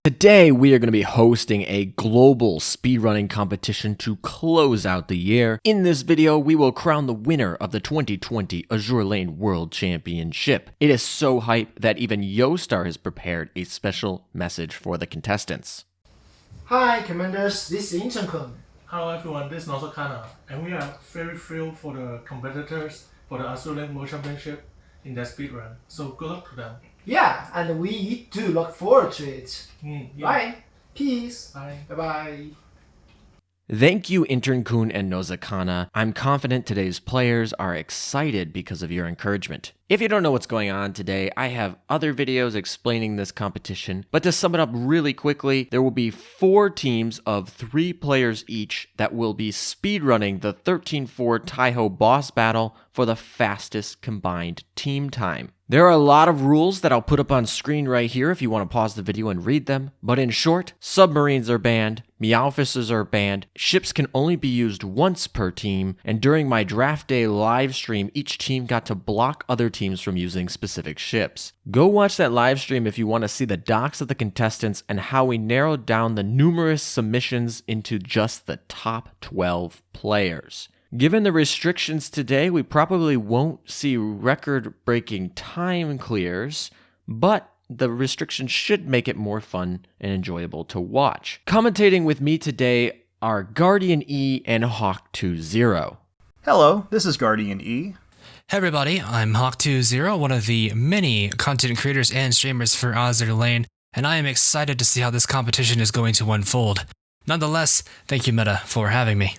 Today, we are going to be hosting a global speedrunning competition to close out the year. In this video, we will crown the winner of the 2020 Azur Lane World Championship. It is so hype that even Yostar has prepared a special message for the contestants. Hi, Commanders, this is Intern-kun. Hello everyone, this is Nozokana, and we are very thrilled for the competitors for the Azur Lane World Championship in their speedrun. So good luck to them. Yeah, and we do look forward to it. Yeah. Bye. Peace. Bye. Bye-bye. Thank you, Intern-kun and Nozokana. I'm confident today's players are excited because of your encouragement. If you don't know what's going on today, I have other videos explaining this competition, but to sum it up really quickly, there will be 4 teams of 3 players each that will be speedrunning the 13-4 Taihou boss battle for the fastest combined team time. There are a lot of rules that I'll put up on screen right here if you want to pause the video and read them, but in short, submarines are banned, Meowfists are banned, ships can only be used once per team, and during my draft day live stream, each team got to block other teams from using specific ships. Go watch that live stream if you want to see the docs of the contestants and how we narrowed down the numerous submissions into just the top 12 players. Given the restrictions today, we probably won't see record-breaking time clears, but the restrictions should make it more fun and enjoyable to watch. Commentating with me today are GuardianE and Hawk20. Hello, this is GuardianE. Hey everybody, I'm Hawk20, one of the many content creators and streamers for Azur Lane, and I am excited to see how this competition is going to unfold. Nonetheless, thank you Meta for having me.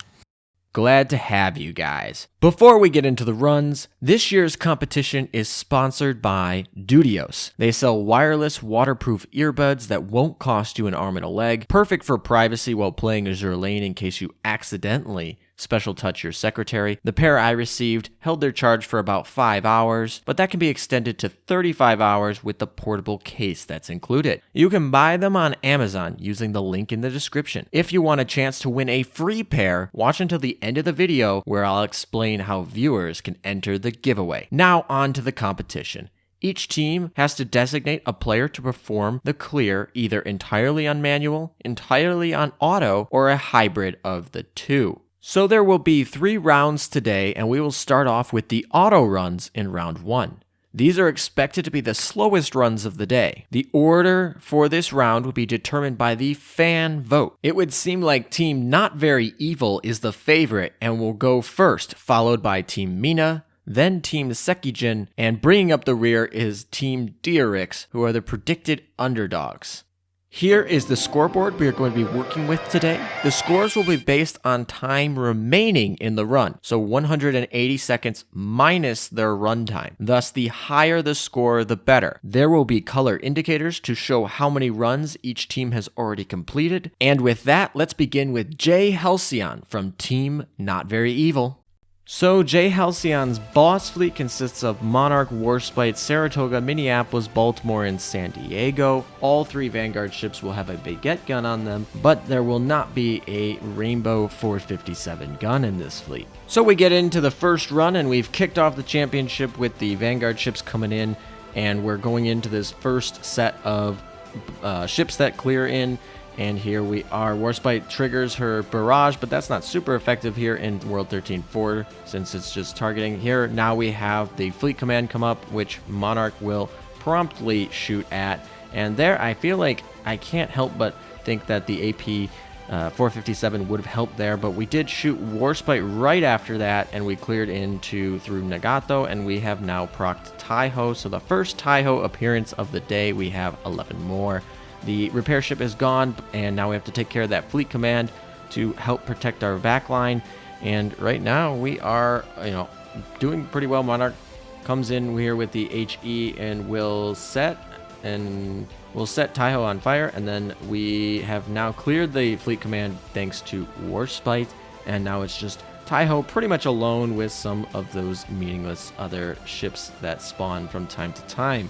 Glad to have you guys. Before we get into the runs, this year's competition is sponsored by Dudios. They sell wireless, waterproof earbuds that won't cost you an arm and a leg, perfect for privacy while playing Azur Lane in case you accidentally special touch your secretary. The pair I received held their charge for about 5 hours, but that can be extended to 35 hours with the portable case that's included. You can buy them on Amazon using the link in the description. If you want a chance to win a free pair, watch until the end of the video where I'll explain how viewers can enter the giveaway. Now on to the competition. Each team has to designate a player to perform the clear either entirely on manual, entirely on auto, or a hybrid of the two. So there will be 3 rounds today, and we will start off with the auto runs in round 1. These are expected to be the slowest runs of the day. The order for this round will be determined by the fan vote. It would seem like Team Not Very Evil is the favorite and will go first, followed by Team Mina, then Team Sekijin, and bringing up the rear is Team Diarix, who are the predicted underdogs. Here is the scoreboard we are going to be working with today. The scores will be based on time remaining in the run, so 180 seconds minus their run time. Thus, the higher the score, the better. There will be color indicators to show how many runs each team has already completed. And with that, let's begin with Jay Halcyon from Team Not Very Evil. So, Jay Halcyon's boss fleet consists of Monarch, Warspite, Saratoga, Minneapolis, Baltimore, and San Diego. All 3 Vanguard ships will have a baguette gun on them, but there will not be a Rainbow 457 gun in this fleet. So we get into the first run, and we've kicked off the championship with the Vanguard ships coming in, and we're going into this first set of ships that clear in. And here we are. Warspite triggers her barrage, but that's not super effective here in World 13-4 since it's just targeting. Here now we have the fleet command come up, which Monarch will promptly shoot at. And there I feel like I can't help but think that the AP 457 would have helped there, but we did shoot Warspite right after that, and we cleared into through Nagato, and we have now procced Taihou. So the first Taihou appearance of the day, we have 11 more. The repair ship is gone, and now we have to take care of that fleet command to help protect our backline. And right now we are, doing pretty well. Monarch comes in here with the HE and will set Taihou on fire. And then we have now cleared the fleet command thanks to Warspite, and now it's just Taihou pretty much alone with some of those meaningless other ships that spawn from time to time.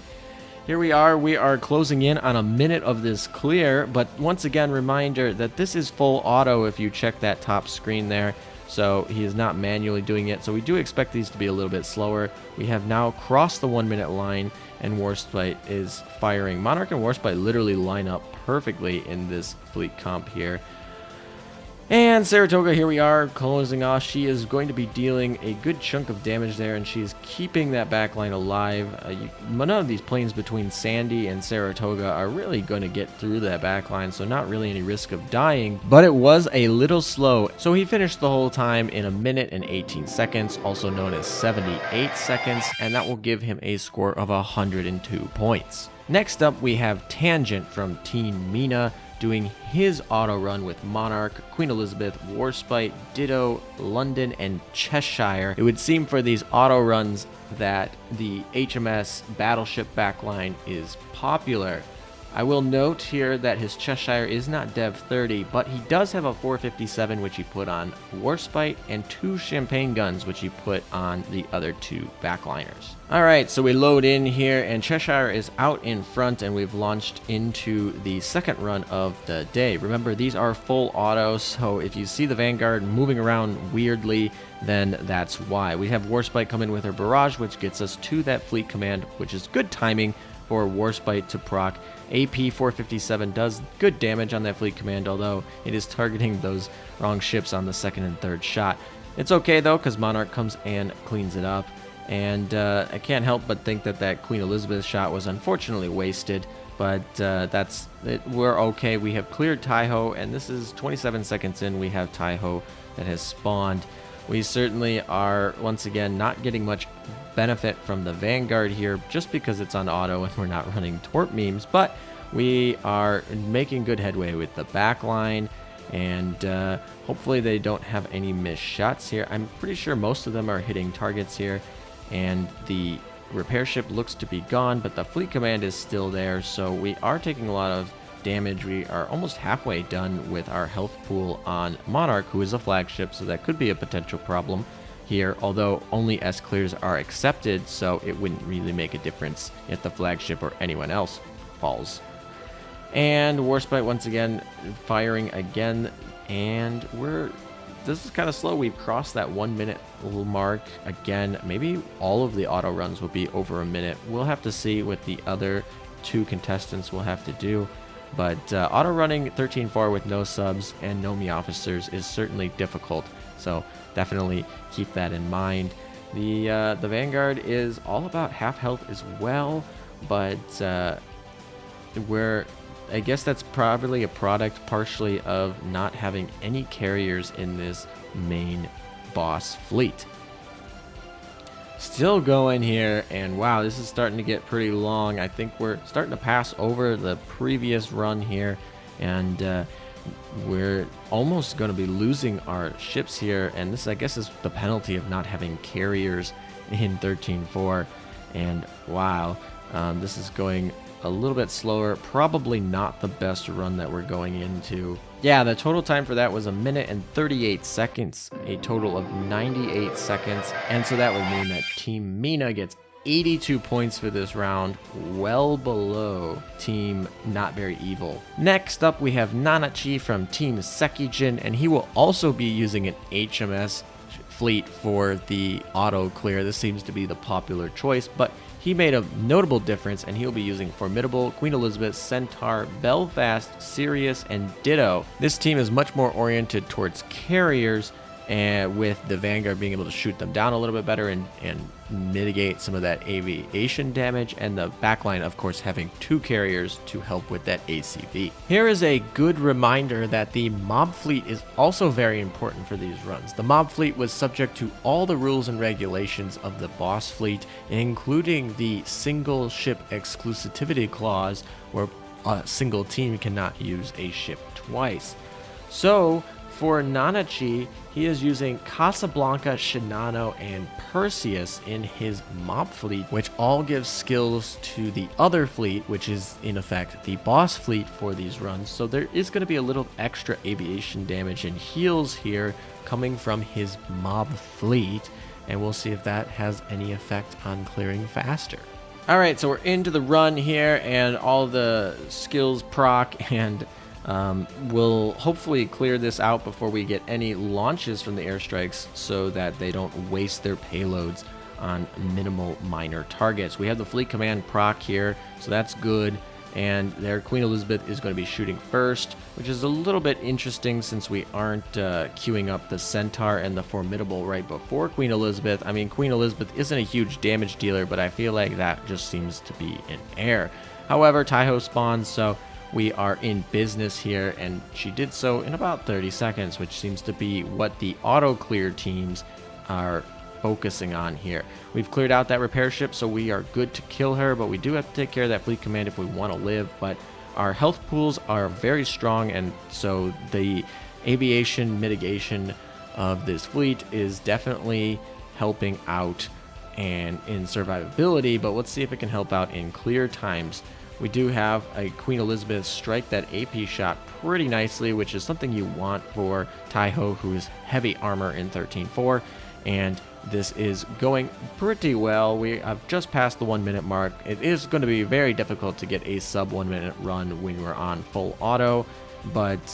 Here we are closing in on a minute of this clear, but once again, reminder that this is full auto if you check that top screen there. so he is not manually doing it. So we do expect these to be a little bit slower. We have now crossed the 1 minute line, and Warspite is firing. Monarch and Warspite literally line up perfectly in this fleet comp here. And Saratoga, here we are, closing off. She is going to be dealing a good chunk of damage there, and she's keeping that backline alive. None of these planes between Sandy and Saratoga are really going to get through that backline, so not really any risk of dying. But it was a little slow, so he finished the whole time in 1 minute and 18 seconds, also known as 78 seconds, and that will give him a score of 102 points. Next up, we have Tangent from Team Mina, doing his auto run with Monarch, Queen Elizabeth, Warspite, Ditto, London, and Cheshire. It would seem for these auto runs that the HMS battleship backline is popular. I will note here that his Cheshire is not Dev 30, but he does have a 457 which he put on Warspite and 2 champagne guns which he put on the other 2 backliners. Alright, so we load in here and Cheshire is out in front, and we've launched into the second run of the day. Remember, these are full autos, so if you see the Vanguard moving around weirdly, then that's why. We have Warspite come in with her barrage, which gets us to that fleet command, which is good timing for Warspite to proc. AP 457 does good damage on that fleet command, although it is targeting those wrong ships on the second and third shot. It's okay though, because Monarch comes and cleans it up, and I can't help but think that that Queen Elizabeth shot was unfortunately wasted, but that's it. We're okay. We have cleared Taihou, and this is 27 seconds in. We have Taihou that has spawned. We certainly are, once again, not getting much benefit from the Vanguard here just because it's on auto and we're not running torp memes, but we are making good headway with the backline, and hopefully they don't have any missed shots here. I'm pretty sure most of them are hitting targets here, and the repair ship looks to be gone, but the fleet command is still there, so we are taking a lot of damage. We are almost halfway done with our health pool on Monarch, who is a flagship, so that could be a potential problem here, although only S clears are accepted, so it wouldn't really make a difference if the flagship or anyone else falls. And Warspite once again firing again, and this is kind of slow. We've crossed that 1 minute mark again. Maybe all of the auto runs will be over a minute. We'll have to see what the other 2 contestants will have to do. But auto running 13-4 with no subs and no me officers is certainly difficult, so definitely keep that in mind. The Vanguard is all about half health as well, but I guess that's probably a product partially of not having any carriers in this main boss fleet. Still going here, and wow, this is starting to get pretty long. I think we're starting to pass over the previous run here, and we're almost going to be losing our ships here, and this, I guess, is the penalty of not having carriers in 13-4. And wow, this is going a little bit slower. Probably not the best run that we're going into. Yeah, the total time for that was 1 minute and 38 seconds, a total of 98 seconds. And so that would mean that Team Mina gets 82 points for this round, well below Team Not Very Evil. Next up, we have Nanachi from Team Sekijin, and he will also be using an HMS fleet for the auto clear. This seems to be the popular choice, but he made a notable difference, and he'll be using Formidable, Queen Elizabeth, Centaur, Belfast, Sirius, and Ditto. This team is much more oriented towards carriers, and with the Vanguard being able to shoot them down a little bit better and mitigate some of that aviation damage, and the backline, of course, having 2 carriers to help with that ACV. Here is a good reminder that the mob fleet is also very important for these runs. The mob fleet was subject to all the rules and regulations of the boss fleet, including the single ship exclusivity clause, where a single team cannot use a ship twice. So for Nanachi, he is using Casablanca, Shinano, and Perseus in his mob fleet, which all gives skills to the other fleet, which is in effect the boss fleet for these runs. So there is going to be a little extra aviation damage and heals here coming from his mob fleet, and we'll see if that has any effect on clearing faster. Alright, so we're into the run here, and all the skills proc, and We'll hopefully clear this out before we get any launches from the airstrikes so that they don't waste their payloads on minimal minor targets. We have the fleet command proc here, so that's good. And their Queen Elizabeth is going to be shooting first, which is a little bit interesting since we aren't queuing up the Centaur and the Formidable right before Queen Elizabeth. I mean, Queen Elizabeth isn't a huge damage dealer, but I feel like that just seems to be in air. However, Taihou spawns, so we are in business here, and she did so in about 30 seconds, which seems to be what the auto-clear teams are focusing on here. We've cleared out that repair ship, so we are good to kill her, but we do have to take care of that fleet command if we want to live. But our health pools are very strong, and so the aviation mitigation of this fleet is definitely helping out and in survivability, but let's see if it can help out in clear times. We do have a Queen Elizabeth strike that AP shot pretty nicely, which is something you want for Taihou, who is heavy armor in 13.4, and this is going pretty well. We have just passed the 1 minute mark. It is going to be very difficult to get a sub 1 minute run when we're on full auto, but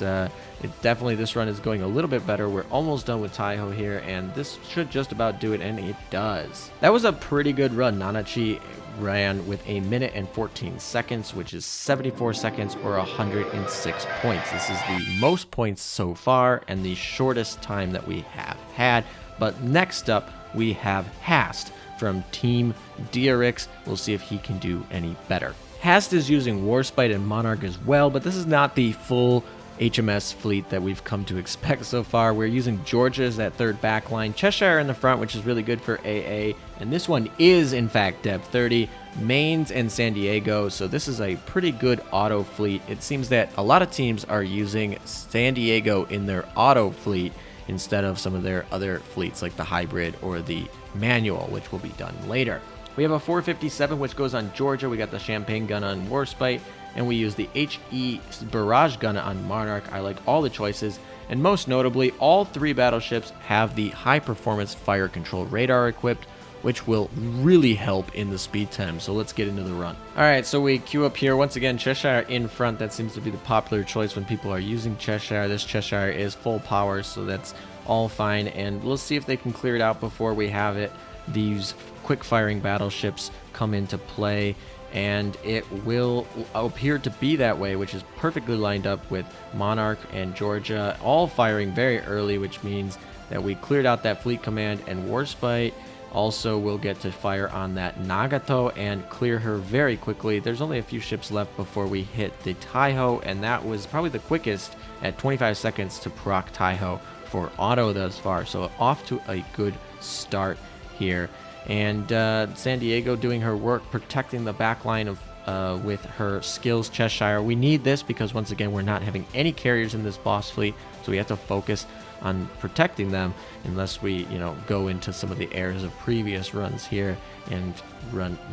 this run is going a little bit better. We're almost done with Taihou here, and this should just about do it, and it does. That was a pretty good run. Nanachi ran with 1 minute and 14 seconds, which is 74 seconds or 106 points. This is the most points so far and the shortest time that we have had. But next up, we have Hast from Team DRX. We'll see if he can do any better. Hast is using Warspite and Monarch as well, but this is not the full HMS fleet that we've come to expect so far. We're using Georgia as that third backline, Cheshire in the front, which is really good for AA, and this one is in fact Dev 30, Mains and San Diego, so this is a pretty good auto fleet. It seems that a lot of teams are using San Diego in their auto fleet instead of some of their other fleets like the hybrid or the manual, which will be done later. We have a 457 which goes on Georgia. We got the Champagne gun on Warspite, and we use the HE barrage gun on Monarch. I like all the choices, and most notably, all 3 battleships have the high performance fire control radar equipped, which will really help in the speed time. So let's get into the run. All right, so we queue up here. Once again, Cheshire in front. That seems to be the popular choice when people are using Cheshire. This Cheshire is full power, so that's all fine. And let's see if they can clear it out before we have it. These quick firing battleships come into play, and it will appear to be that way, which is perfectly lined up with Monarch and Georgia all firing very early, which means that we cleared out that fleet command, and Warspite also will get to fire on that Nagato and clear her very quickly. There's only a few ships left before we hit the Taihou, and that was probably the quickest at 25 seconds to proc Taihou for auto thus far. So off to a good start here. And San Diego doing her work, protecting the backline of with her skills Cheshire. We need this because once again we're not having any carriers in this boss fleet, so we have to focus on protecting them unless we go into some of the errors of previous runs here and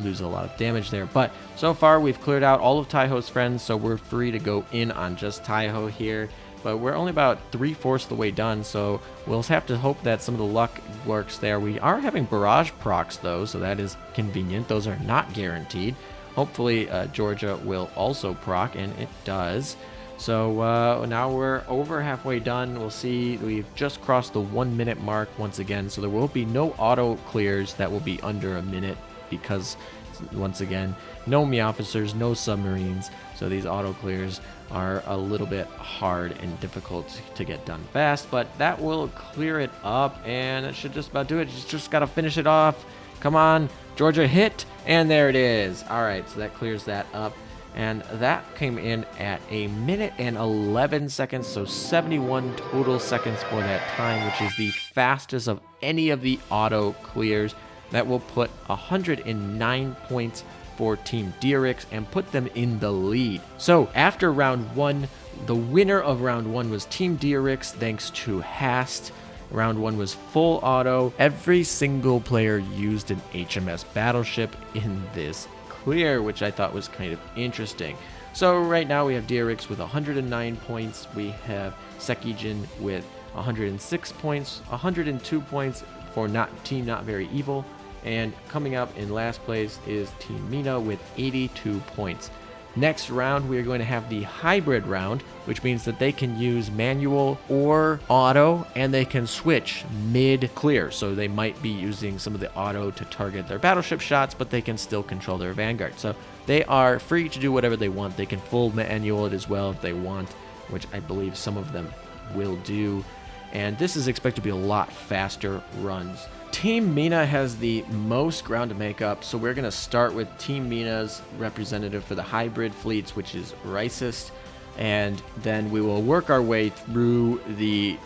lose a lot of damage there. But so far we've cleared out all of Taihou's friends, so we're free to go in on just Taihou here. But we're only about 3/4 the way done, so we'll have to hope that some of the luck works there. We are having barrage procs though, so that is convenient. Those are not guaranteed. Hopefully Georgia will also proc, and it does. So now we're over halfway done. We'll see. We've just crossed the 1 minute mark once again, so there will be no auto clears that will be under a minute because, once again, no ME officers, no submarines, so these auto clears are a little bit hard and difficult to get done fast, but that will clear it up, and it should just about do it. Just got to finish it off. Come on, Georgia, hit, and there it is. All right, so that clears that up, and that came in at 1 minute and 11 seconds, so 71 total seconds for that time, which is the fastest of any of the auto clears. That will put 109 points for Team DRX and put them in the lead. So after round 1, the winner of round 1 was Team DRX thanks to Hast. Round 1 was full auto. Every single player used an HMS battleship in this clear, which I thought was kind of interesting. So right now we have DRX with 109 points. We have Sekijin with 106 points, 102 points for Team Not Very Evil. And coming up in last place is Team Mina with 82 points. Next round, we are going to have the hybrid round, which means that they can use manual or auto, and they can switch mid-clear. So they might be using some of the auto to target their battleship shots, but they can still control their vanguard. So they are free to do whatever they want. They can full manual it as well if they want, which I believe some of them will do. And this is expected to be a lot faster runs. Team Mina has the most ground to make up, so we're going to start with Team Mina's representative for the hybrid fleets, which is Ricist, and then we will work our way through the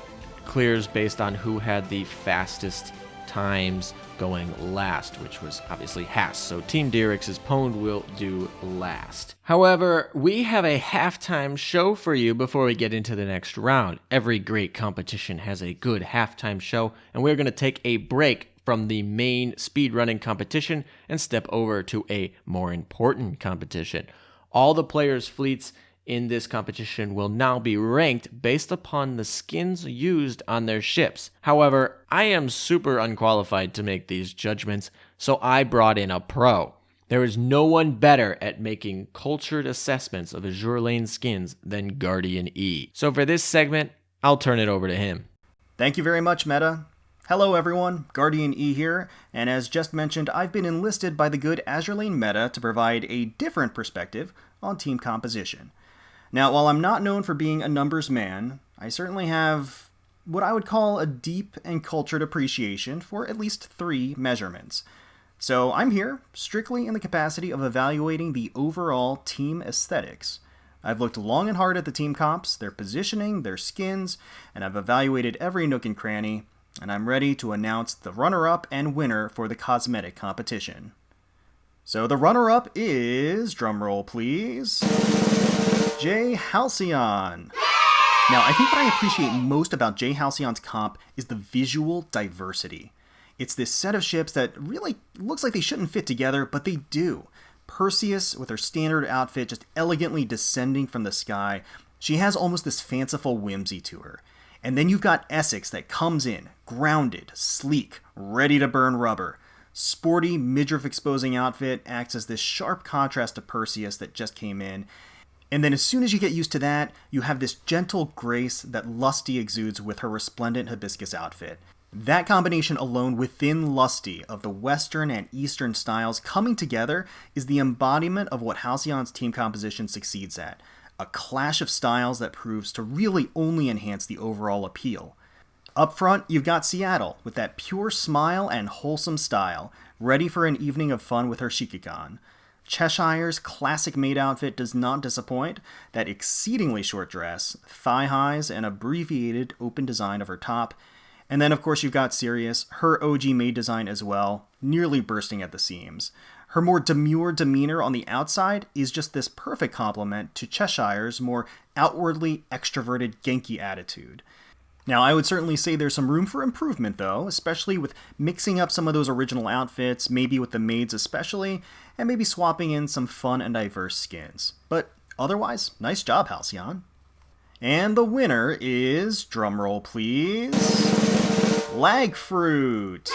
clears based on who had the fastest times going last, which was obviously Haas. So Team Dirix's Pwned will do last. However, we have a halftime show for you before we get into the next round. Every great competition has a good halftime show, and we're going to take a break from the main speedrunning competition and step over to a more important competition. All the players' fleets in this competition will now be ranked based upon the skins used on their ships. However, I am super unqualified to make these judgments, so I brought in a pro. There is no one better at making cultured assessments of Azur Lane skins than GuardianE. So for this segment, I'll turn it over to him. Thank you very much, Meta. Hello everyone, GuardianE here, and as just mentioned, I've been enlisted by the good Azur Lane Meta to provide a different perspective on team composition. Now, while I'm not known for being a numbers man, I certainly have what I would call a deep and cultured appreciation for at least 3 measurements. So I'm here strictly in the capacity of evaluating the overall team aesthetics. I've looked long and hard at the team comps, their positioning, their skins, and I've evaluated every nook and cranny, and I'm ready to announce the runner-up and winner for the cosmetic competition. So the runner-up is, drumroll please, J. Halcyon. Now, I think what I appreciate most about J. Halcyon's comp is the visual diversity. It's this set of ships that really looks like they shouldn't fit together, but they do. Perseus, with her standard outfit just elegantly descending from the sky, she has almost this fanciful whimsy to her. And then you've got Essex that comes in, grounded, sleek, ready to burn rubber. Sporty, midriff-exposing outfit acts as this sharp contrast to Perseus that just came in. And then as soon as you get used to that, you have this gentle grace that Lusty exudes with her resplendent hibiscus outfit. That combination alone within Lusty of the Western and Eastern styles coming together is the embodiment of what Halcyon's team composition succeeds at. A clash of styles that proves to really only enhance the overall appeal. Up front, you've got Seattle with that pure smile and wholesome style, ready for an evening of fun with her Shikikan. Cheshire's classic maid outfit does not disappoint, that exceedingly short dress, thigh highs, and abbreviated open design of her top. And then of course you've got Sirius, her OG maid design as well, nearly bursting at the seams. Her more demure demeanor on the outside is just this perfect complement to Cheshire's more outwardly extroverted Genki attitude. Now, I would certainly say there's some room for improvement, though, especially with mixing up some of those original outfits, maybe with the maids especially, and maybe swapping in some fun and diverse skins. But otherwise, nice job, Halcyon. And the winner is, drumroll please, Lagfruit.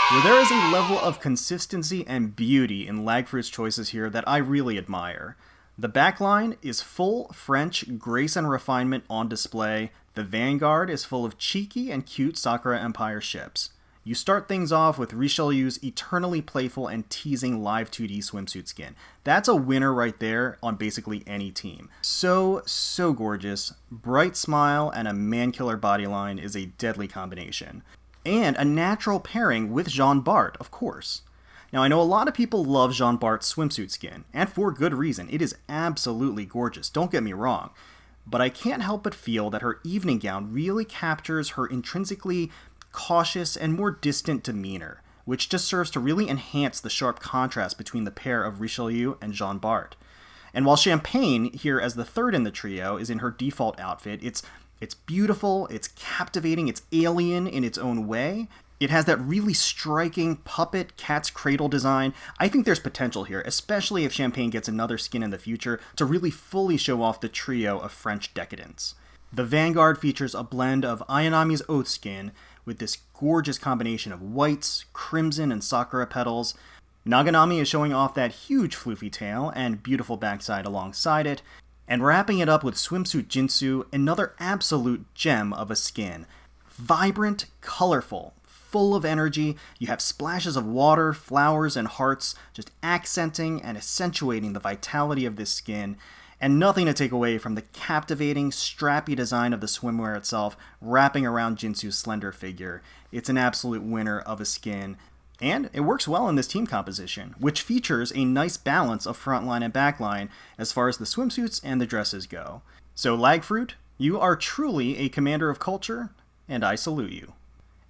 Well, there is a level of consistency and beauty in Lagfruit's choices here that I really admire. The backline is full French grace and refinement on display. The Vanguard is full of cheeky and cute Sakura Empire ships. You start things off with Richelieu's eternally playful and teasing live 2D swimsuit skin. That's a winner right there on basically any team. So gorgeous. Bright smile and a man-killer bodyline is a deadly combination. And a natural pairing with Jean Bart, of course. Now, I know a lot of people love Jean Bart's swimsuit skin, and for good reason. It is absolutely gorgeous, don't get me wrong. But I can't help but feel that her evening gown really captures her intrinsically cautious and more distant demeanor, which just serves to really enhance the sharp contrast between the pair of Richelieu and Jean Bart. And while Champagne, here as the third in the trio, is in her default outfit, it's beautiful, it's captivating, it's alien in its own way. It has that really striking puppet cat's cradle design. I think there's potential here, especially if Champagne gets another skin in the future, to really fully show off the trio of French decadence. The Vanguard features a blend of Ayanami's oath skin with this gorgeous combination of whites, crimson, and sakura petals. Naganami is showing off that huge floofy tail and beautiful backside alongside it, and wrapping it up with Swimsuit Jinsu, another absolute gem of a skin. Vibrant, colorful, full of energy, you have splashes of water, flowers, and hearts, just accenting and accentuating the vitality of this skin, and nothing to take away from the captivating, strappy design of the swimwear itself, wrapping around Jinsu's slender figure. It's an absolute winner of a skin. And it works well in this team composition, which features a nice balance of frontline and backline as far as the swimsuits and the dresses go. So Lagfruit, you are truly a commander of culture, and I salute you.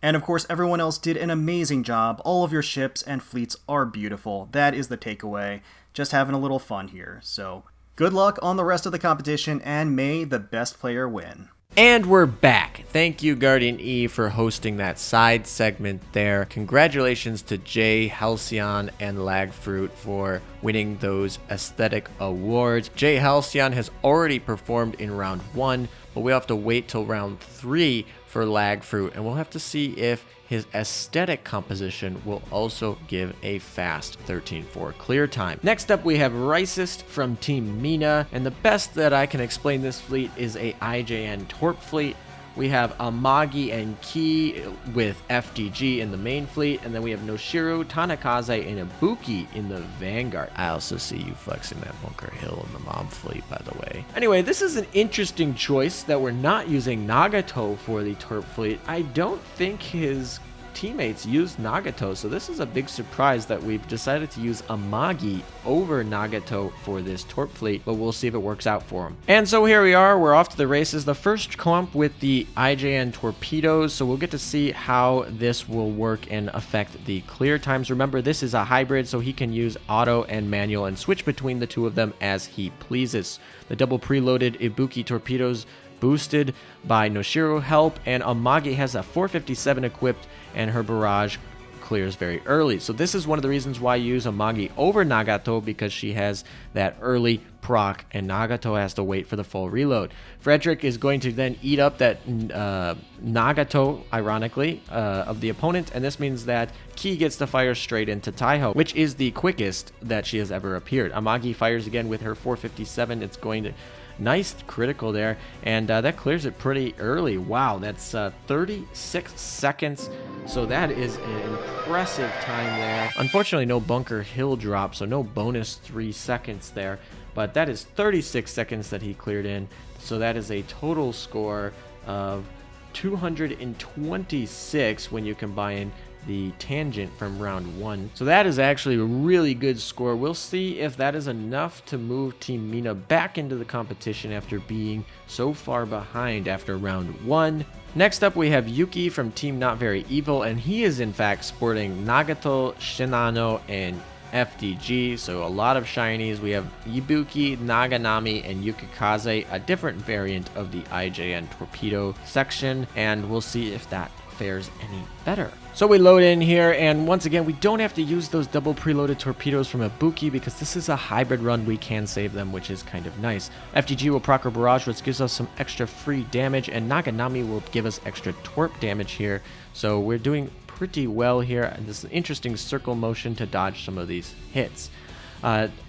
And of course, everyone else did an amazing job. All of your ships and fleets are beautiful. That is the takeaway. Just having a little fun here. So good luck on the rest of the competition, and may the best player win. And we're back. Thank you, GuardianE, for hosting that side segment there. Congratulations to Jay, Halcyon, and Lagfruit for winning those aesthetic awards. Jay Halcyon has already performed in round 1, but we'll have to wait till round 3 for Lagfruit, and we'll have to see if his aesthetic composition will also give a fast 13-4 clear time. Next up, we have Ricist from Team Mina, and the best that I can explain this fleet is a IJN Torp fleet. We have Amagi and Ki with FDG in the main fleet, and then we have Noshiru, Tanakaze, and Ibuki in the Vanguard. I also see you flexing that Bunker Hill in the mob fleet, by the way. Anyway, this is an interesting choice that we're not using Nagato for the Torp fleet. I don't think his teammates used Nagato, so this is a big surprise that we've decided to use Amagi over Nagato for this Torp fleet, but we'll see if it works out for him. And so here we are, we're off to the races. The first comp with the IJN torpedoes, so we'll get to see how this will work and affect the clear times. Remember, this is a hybrid, so he can use auto and manual and switch between the two of them as he pleases. The double preloaded Ibuki torpedoes boosted by Noshiru help, and Amagi has a 457 equipped, and her barrage clears very early. So this is one of the reasons why I use Amagi over Nagato, because she has that early proc, and Nagato has to wait for the full reload. Frederick is going to then eat up that Nagato, ironically, of the opponent, and this means that Ki gets to fire straight into Taihou, which is the quickest that she has ever appeared. Amagi fires again with her 457. It's going to... Nice critical there, and that clears it pretty early. Wow, that's 36 seconds, so that is an impressive time there. Unfortunately, no Bunker Hill drop, so no bonus 3 seconds there, but that is 36 seconds that he cleared in, so that is a total score of 226 when you combine the tangent from round 1. So that is actually a really good score. We'll see if that is enough to move Team Mina back into the competition after being so far behind after round 1. Next up, we have Yuki from Team Not Very Evil, and he is in fact sporting Nagato, Shinano, and FDG, so a lot of shinies. We have Ibuki, Naganami, and Yukikaze, a different variant of the IJN torpedo section, and we'll see if that fares any better. So we load in here, and once again, we don't have to use those double preloaded torpedoes from Ibuki because this is a hybrid run. We can save them, which is kind of nice. FDG will proc her barrage, which gives us some extra free damage, and Naganami will give us extra torp damage here. So we're doing pretty well here, and this is an interesting circle motion to dodge some of these hits.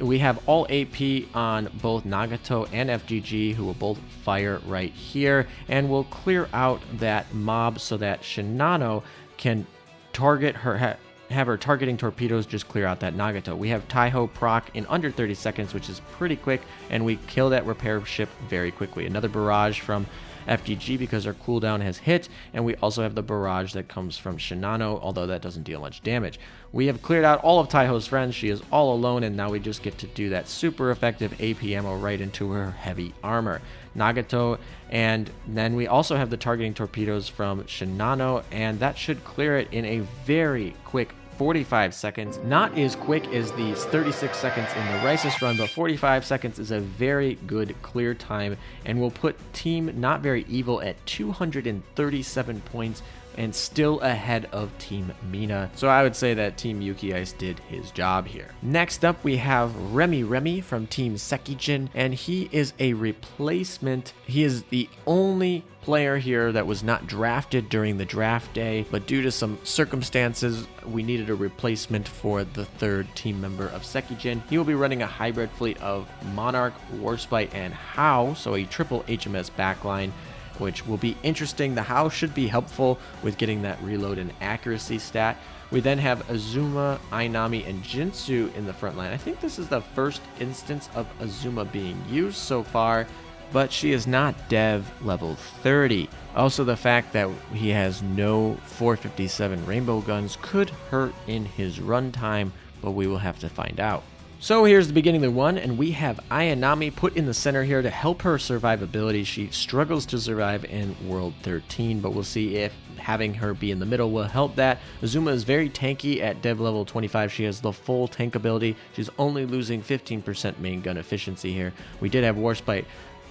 We have all AP on both Nagato and FGG, who will both fire right here, and we'll clear out that mob so that Shinano can target her, have her targeting torpedoes just clear out that Nagato. We have Taihou proc in under 30 seconds, which is pretty quick, and we kill that repair ship very quickly. Another barrage from FGG because her cooldown has hit, and we also have the barrage that comes from Shinano, although that doesn't deal much damage. We have cleared out all of Taihou's friends. She is all alone, and now we just get to do that super effective AP ammo right into her heavy armor. Nagato, and then we also have the targeting torpedoes from Shinano, and that should clear it in a very quick 45 seconds. Not as quick as these 36 seconds in the Risus run, but 45 seconds is a very good clear time, and we'll put Team Not Very Evil at 237 points, and still ahead of Team Mina. So I would say that Team Yuki Ice did his job here. Next up, we have Remy from Team Sekijin, and he is a replacement. He is the only player here that was not drafted during the draft day, but due to some circumstances, we needed a replacement for the third team member of Sekijin. He will be running a hybrid fleet of Monarch, Warspite, and Hao, so a triple HMS backline, which will be interesting. The Hao should be helpful with getting that reload and accuracy stat. We then have Azuma, Ainami, and Jinsu in the front line. I think this is the first instance of Azuma being used so far, but she is not dev level 30. Also, the fact that he has no 457 rainbow guns could hurt in his runtime, but we will have to find out. So here's the beginning of the run, and we have Ainami put in the center here to help her survivability. She struggles to survive in World 13, but we'll see if having her be in the middle will help that. Azuma is very tanky at dev level 25. She has the full tank ability. She's only losing 15% main gun efficiency here. We did have Warspite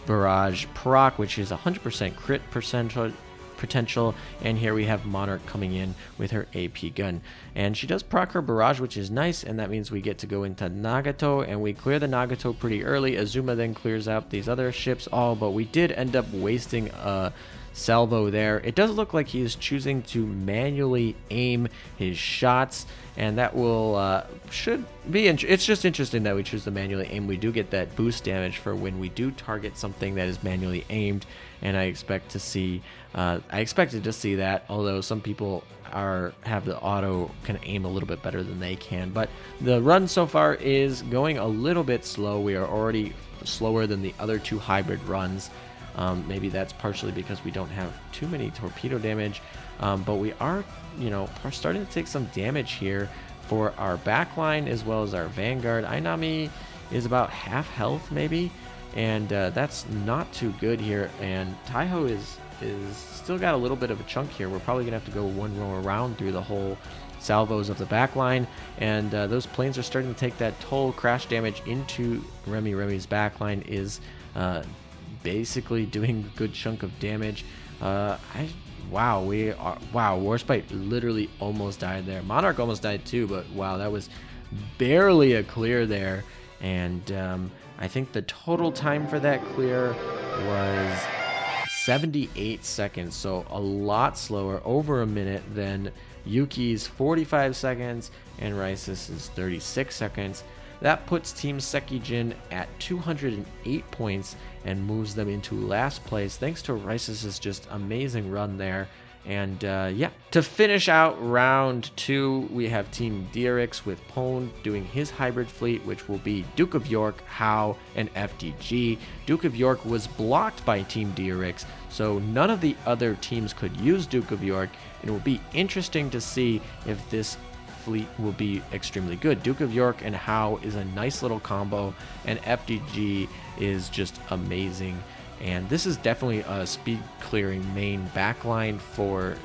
Barrage proc, which is 100% crit potential, and here we have Monarch coming in with her AP gun, and she does proc her barrage, which is nice, and that means we get to go into Nagato, and we clear the Nagato pretty early. Azuma then clears out these other ships all, but we did end up wasting a salvo there. It does look like he is choosing to manually aim his shots, and that will should be it's just interesting that we choose to manually aim. We do get that boost damage for when we do target something that is manually aimed, and I expected to see that, although some people have the auto can aim a little bit better than they can. But the run so far is going a little bit slow. We are already slower than the other two hybrid runs. Maybe that's partially because we don't have too many torpedo damage, but we are starting to take some damage here for our backline as well as our vanguard. Ainami is about half health maybe, and that's not too good here. And Taihou is still got a little bit of a chunk here. We're probably gonna have to go one row around through the whole salvos of the backline, and those planes are starting to take that toll. Crash damage into Remy's backline is basically doing a good chunk of damage. Wow, Warspite literally almost died there. Monarch almost died too, but wow, that was barely a clear there. And I think the total time for that clear was 78 seconds, so a lot slower, over a minute than Yuki's 45 seconds and Rice's 36 seconds. That puts Team Sekijin at 208 points and moves them into last place, thanks to Rice's just amazing run there. And yeah, to finish out round 2, we have Team DRX with Pone doing his hybrid fleet, which will be Duke of York, Hao, and FDG. Duke of York was blocked by Team DRX, so none of the other teams could use Duke of York. It will be interesting to see if this fleet will be extremely good. Duke of York and Hao is a nice little combo, and FDG is just amazing. And this is definitely a speed clearing main backline for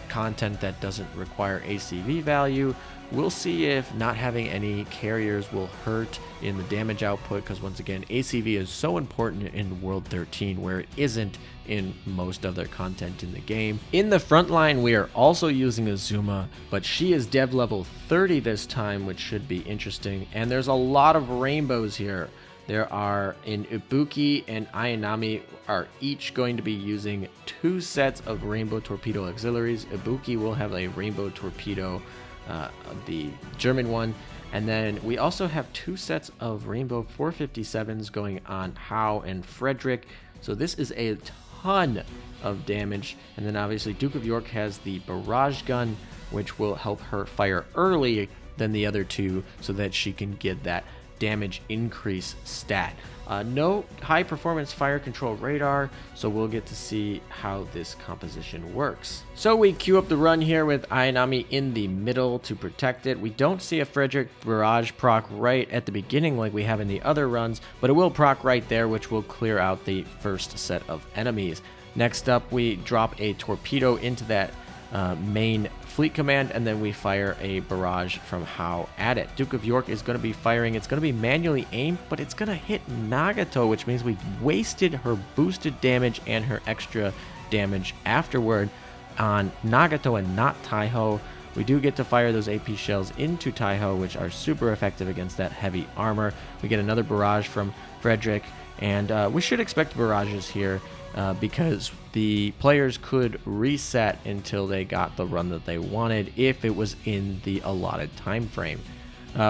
content that doesn't require ACV value. We'll see if not having any carriers will hurt in the damage output, because once again, ACV is so important in World 13 where it isn't in most other content in the game. In the front line, we are also using Azuma, but she is dev level 30 this time, which should be interesting. And there's a lot of rainbows here. There are, in Ibuki and Ainami are each going to be using 2 sets of rainbow torpedo auxiliaries. Ibuki will have a rainbow torpedo, the German one, and then we also have 2 sets of rainbow 457s going on Hao and Frederick. So this is a ton of damage. And then obviously Duke of York has the barrage gun, which will help her fire early than the other two so that she can get that damage increase stat. No high performance fire control radar, so we'll get to see how this composition works. So we queue up the run here with Ainami in the middle to protect it. We don't see a Frederick barrage proc right at the beginning like we have in the other runs, but it will proc right there, which will clear out the first set of enemies. Next up, we drop a torpedo into that main fleet command, and then we fire a barrage from Hao at it. Duke of York is going to be firing. It's going to be manually aimed, but it's going to hit Nagato, which means we wasted her boosted damage and her extra damage afterward. on Nagato and not Taihou. We do get to fire those AP shells into Taihou, which are super effective against that heavy armor. We get another barrage from Frederick, and we should expect barrages here because the players could reset until they got the run that they wanted if it was in the allotted time frame.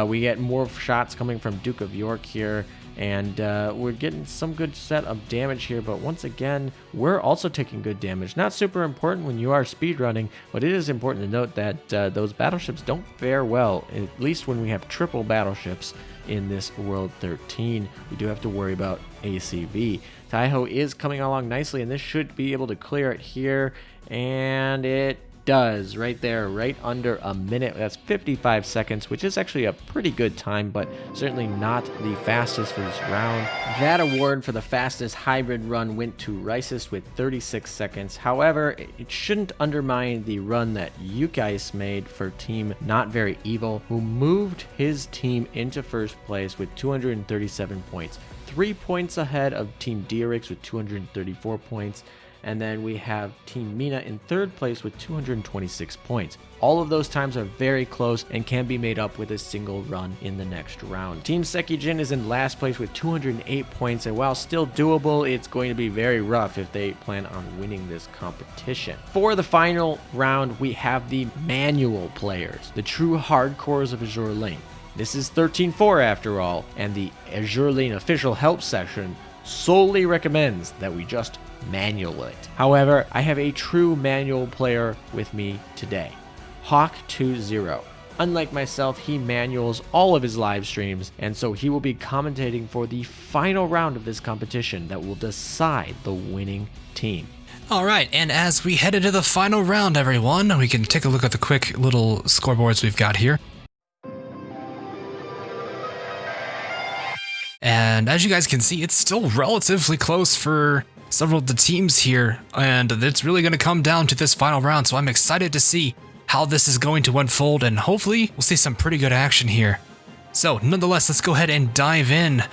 We get more shots coming from Duke of York here, and we're getting some good set of damage here, but once again, we're also taking good damage. Not super important when you are speedrunning, but it is important to note that those battleships don't fare well, at least when we have triple battleships in this World 13. We do have to worry about ACV. Taihou is coming along nicely, and this should be able to clear it here, and it does right there, right under a minute. That's 55 seconds, which is actually a pretty good time, but certainly not the fastest for this round. That award for the fastest hybrid run went to Risis with 36 seconds. However, it shouldn't undermine the run that you guys made for Team Not Very Evil, who moved his team into first place with 237 points, 3 points ahead of Team Dierix with 234 points. And then we have Team Mina in third place with 226 points. All of those times are very close and can be made up with a single run in the next round. Team Sekijin is in last place with 208 points, and while still doable, it's going to be very rough if they plan on winning this competition. For the final round, we have the manual players, the true hardcores of Azur Lane. This is 13-4 after all, and the Azur Lane official help section solely recommends that we just manual it. However, I have a true manual player with me today, Hawk20. Unlike myself, he manuals all of his live streams, and so he will be commentating for the final round of this competition that will decide the winning team. Alright, and as we head into the final round, everyone, we can take a look at the quick little scoreboards we've got here. And as you guys can see, it's still relatively close for several of the teams here, and it's really going to come down to this final round, so I'm excited to see how this is going to unfold, and hopefully we'll see some pretty good action here. So nonetheless, let's go ahead and dive in.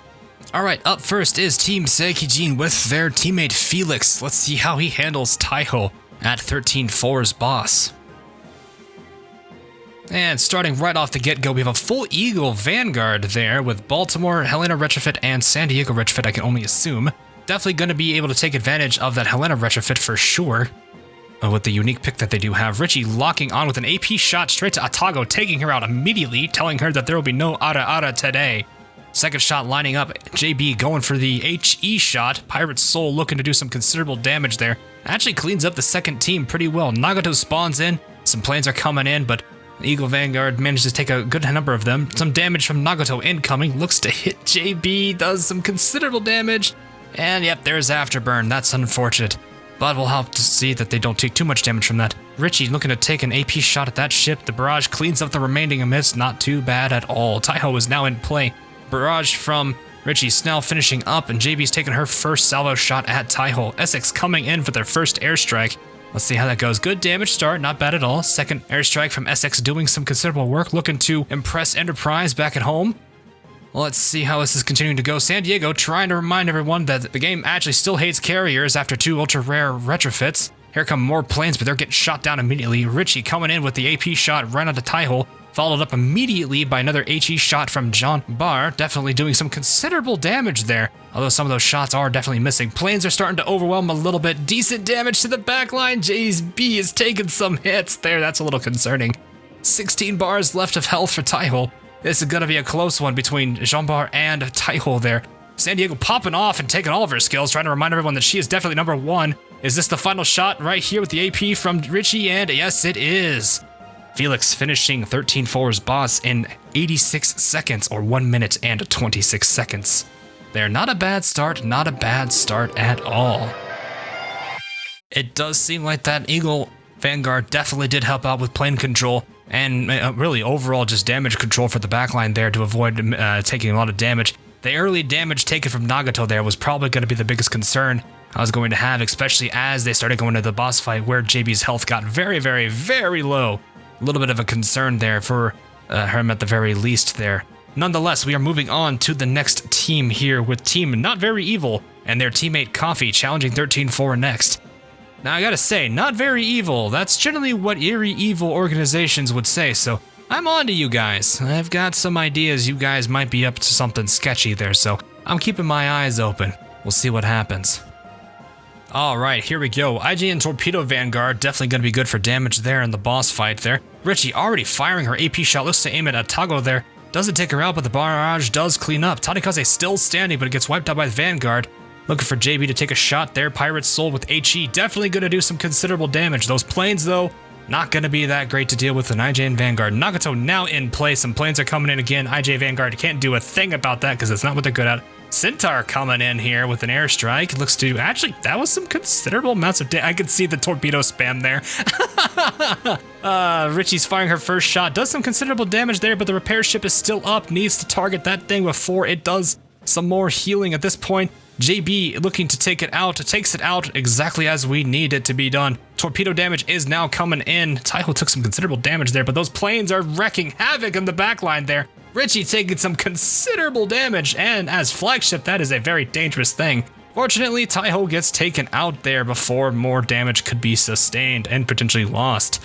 Alright, up first is Team Sekijin with their teammate Felix. Let's see how he handles Taihou at 13-4's boss. And starting right off the get-go, we have a full Eagle Vanguard there with Baltimore, Helena Retrofit, and San Diego Retrofit, I can only assume. Definitely going to be able to take advantage of that Helena Retrofit for sure, with the unique pick that they do have. Richie locking on with an AP shot straight to Atago, taking her out immediately, telling her that there will be no Ara today. Second shot lining up, JB going for the HE shot. Pirate Soul looking to do some considerable damage there. Actually cleans up the second team pretty well. Nagato spawns in, some planes are coming in, but Eagle Vanguard manages to take a good number of them. Some damage from Nagato incoming, looks to hit JB, does some considerable damage. And yep, there's Afterburn, that's unfortunate. But we'll have to see that they don't take too much damage from that. Richie looking to take an AP shot at that ship. The barrage cleans up the remaining amiss, not too bad at all. Taihou is now in play. Barrage from Richie Snell finishing up, and JB's taking her first salvo shot at Taihou. Essex coming in for their first airstrike. Let's see how that goes. Good damage start, not bad at all. Second airstrike from Essex doing some considerable work, looking to impress Enterprise back at home. Let's see how this is continuing to go. San Diego trying to remind everyone that the game actually still hates carriers after 2 ultra-rare retrofits. Here come more planes, but they're getting shot down immediately. Richie coming in with the AP shot right onto Taihou, followed up immediately by another HE shot from John Barr, definitely doing some considerable damage there, although some of those shots are definitely missing. Planes are starting to overwhelm a little bit. Decent damage to the backline. JB is taking some hits there. That's a little concerning. 16 bars left of health for Taihou. This is going to be a close one between Jean-Bar and Taihou there. San Diego popping off and taking all of her skills, trying to remind everyone that she is definitely number one. Is this the final shot right here with the AP from Richie? And yes, it is. Felix finishing 13-4's boss in 86 seconds, or 1 minute and 26 seconds. They're not a bad start, not a bad start at all. It does seem like that Eagle Vanguard definitely did help out with plane control, and really overall just damage control for the backline there to avoid taking a lot of damage. The early damage taken from Nagato there was probably going to be the biggest concern I was going to have, especially as they started going to the boss fight where JB's health got very, very, very low. A little bit of a concern there for him at the very least there. Nonetheless, we are moving on to the next team here with Team Not Very Evil and their teammate Coffee challenging 13-4 next. Now I gotta say, not very evil. That's generally what eerie evil organizations would say, so I'm on to you guys. I've got some ideas you guys might be up to something sketchy there, so I'm keeping my eyes open. We'll see what happens. Alright, here we go. IGN Torpedo Vanguard, definitely gonna be good for damage there in the boss fight there. Richie already firing her AP shot, looks to aim at Atago there. Doesn't take her out, but the barrage does clean up. Tadikaze still standing, but it gets wiped out by Vanguard. Looking for JB to take a shot there. Pirate's Soul with HE, definitely gonna do some considerable damage. Those planes though, not gonna be that great to deal with an IJN Vanguard. Nagato now in play, some planes are coming in again. IJ Vanguard can't do a thing about that because it's not what they're good at. Centaur coming in here with an airstrike. Looks to, actually, that was some considerable amounts of damage. I could see the torpedo spam there. Richie's firing her first shot. Does some considerable damage there, but the repair ship is still up. Needs to target that thing before it does some more healing at this point. JB looking to take it out, takes it out exactly as we need it to be done. Torpedo damage is now coming in. Taihou took some considerable damage there, but those planes are wrecking havoc in the backline there. Richie taking some considerable damage, and as flagship, that is a very dangerous thing. Fortunately, Taihou gets taken out there before more damage could be sustained and potentially lost.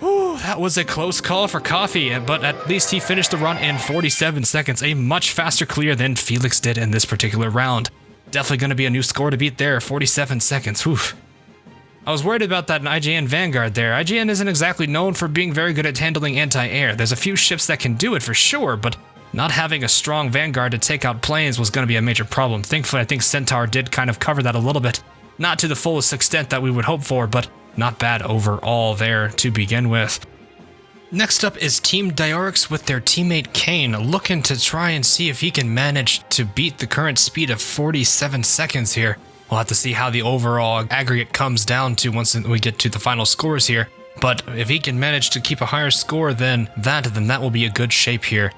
Whew, that was a close call for Coffee, but at least he finished the run in 47 seconds, a much faster clear than Felix did in this particular round. Definitely going to be a new score to beat there, 47 seconds, whew. I was worried about that in IJN Vanguard there. IJN isn't exactly known for being very good at handling anti-air. There's a few ships that can do it for sure, but not having a strong Vanguard to take out planes was going to be a major problem. Thankfully, I think Centaur did kind of cover that a little bit. Not to the fullest extent that we would hope for, but not bad overall there to begin with. Next up is Team Diorix with their teammate Kane, looking to try and see if he can manage to beat the current speed of 47 seconds here. We'll have to see how the overall aggregate comes down to once we get to the final scores here. But if he can manage to keep a higher score than that will be a good shape here.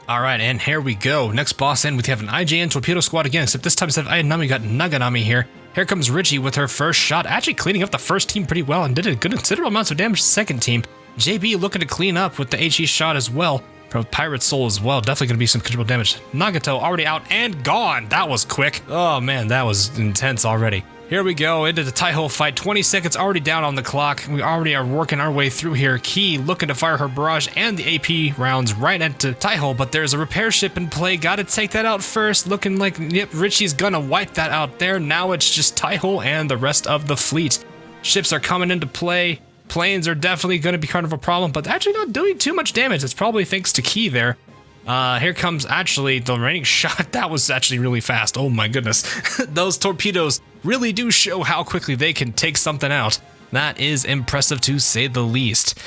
Alright, and here we go. Next boss in, we have an IJN Torpedo Squad again, except this time instead of Ayanami, we got Naganami here. Here comes Richie with her first shot, actually cleaning up the first team pretty well and did a good considerable amounts of damage to the second team. JB looking to clean up with the HE shot as well. From Pirate Soul as well, definitely going to be some considerable damage. Nagato already out and gone. That was quick. Oh man, that was intense already. Here we go into the Taihou fight. 20 seconds already down on the clock. We already are working our way through here. Key looking to fire her barrage and the AP rounds right into Taihou, but there's a repair ship in play. Got to take that out first. Looking like, yep, Richie's gonna wipe that out there. Now it's just Taihou and the rest of the fleet. Ships are coming into play. Planes are definitely going to be kind of a problem, but actually not doing too much damage. It's probably thanks to Key there. Here comes actually the remaining shot. That was actually really fast. Oh my goodness. Those torpedoes really do show how quickly they can take something out. That is impressive to say the least.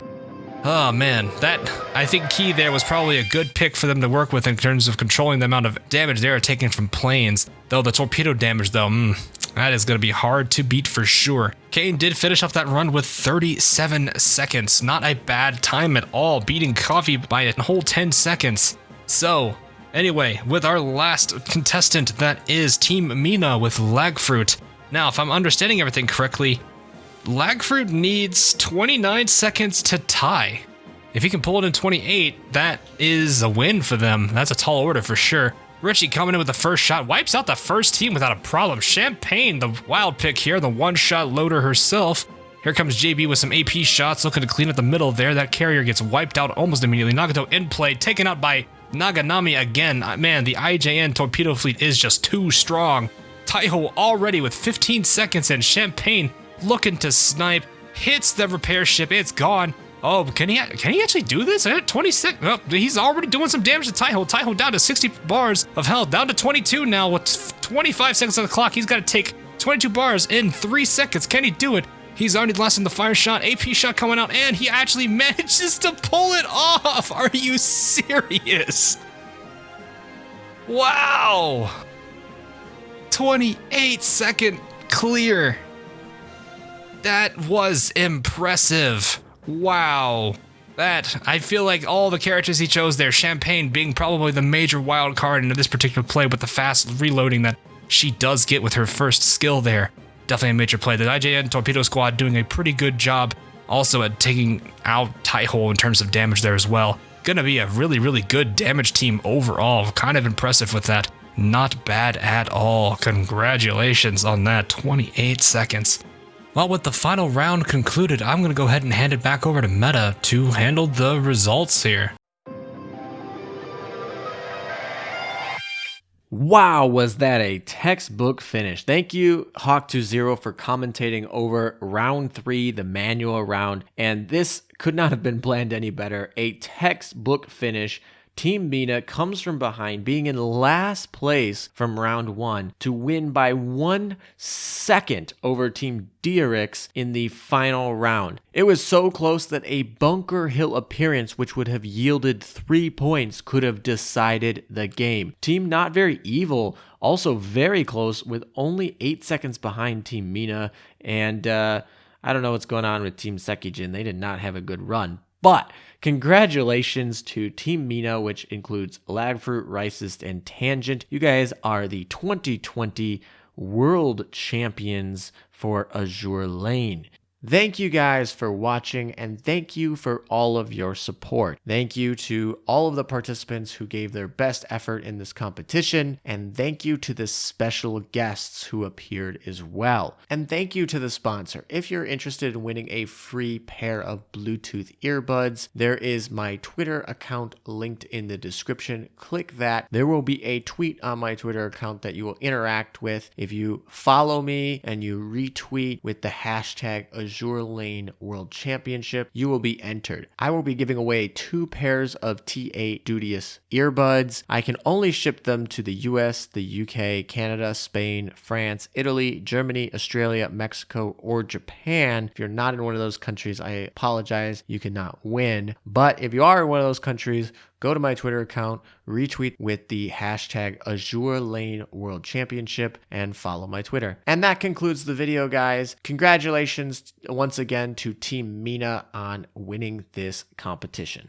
Oh man, I think Key there was probably a good pick for them to work with in terms of controlling the amount of damage they are taking from planes. Though the torpedo damage though, that is going to be hard to beat for sure. Kane did finish off that run with 37 seconds. Not a bad time at all, beating Coffee by a whole 10 seconds. So, anyway, with our last contestant, that is Team Mina with Lagfruit. Now, if I'm understanding everything correctly, Lagfruit needs 29 seconds to tie. If he can pull it in 28, that is a win for them. That's a tall order for sure. Richie coming in with the first shot, wipes out the first team without a problem. Champagne, the wild pick here, the one-shot loader herself. Here comes JB with some AP shots, looking to clean up the middle there. That carrier gets wiped out almost immediately. Nagato in play, taken out by Naganami again. Man, the IJN torpedo fleet is just too strong. Taihou already with 15 seconds and Champagne looking to snipe. Hits the repair ship, it's gone. Oh, can he actually do this? 26. Oh, he's already doing some damage to Taihou. Taihou down to 60 bars of health, down to 22 now with 25 seconds on the clock. He's got to take 22 bars in 3 seconds. Can he do it? He's already lost in the fire shot. AP shot coming out, and he actually manages to pull it off. Are you serious? Wow. 28-second clear. That was impressive. Wow. I feel like all the characters he chose there, Champagne being probably the major wild card into this particular play with the fast reloading that she does get with her first skill there. Definitely a major play. The IJN Torpedo Squad doing a pretty good job also at taking out Taihou in terms of damage there as well. Gonna be a really, really good damage team overall. Kind of impressive with that. Not bad at all. Congratulations on that. 28 seconds. Well, with the final round concluded, I'm going to go ahead and hand it back over to Meta to handle the results here. Wow, was that a textbook finish. Thank you, Hawk20, for commentating over round 3, the manual round. And this could not have been planned any better. A textbook finish. Team Mina comes from behind, being in last place from round 1 to win by 1 second over Team Diarix in the final round. It was so close that a Bunker Hill appearance, which would have yielded 3 points, could have decided the game. Team Not Very Evil also very close with only 8 seconds behind Team Mina. And I don't know what's going on with Team Sekijin. They did not have a good run. But congratulations to Team Mina, which includes Lagfruit, Ricist, and Tangent. You guys are the 2020 World Champions for Azur Lane. Thank you guys for watching, and thank you for all of your support. Thank you to all of the participants who gave their best effort in this competition, and thank you to the special guests who appeared as well. And thank you to the sponsor. If you're interested in winning a free pair of Bluetooth earbuds, there is my Twitter account linked in the description. Click that. There will be a tweet on my Twitter account that you will interact with. If you follow me and you retweet with the hashtag Azur Lane World Championship, you will be entered. I will be giving away 2 pairs of T8 Dudios earbuds. I can only ship them to the US, the UK, Canada, Spain, France, Italy, Germany, Australia, Mexico, or Japan. If you're not in one of those countries, I apologize, you cannot win. But if you are in one of those countries, go to my Twitter account, retweet with the hashtag Azur Lane World Championship, and follow my Twitter. And that concludes the video, guys. Congratulations once again to Team Mina on winning this competition.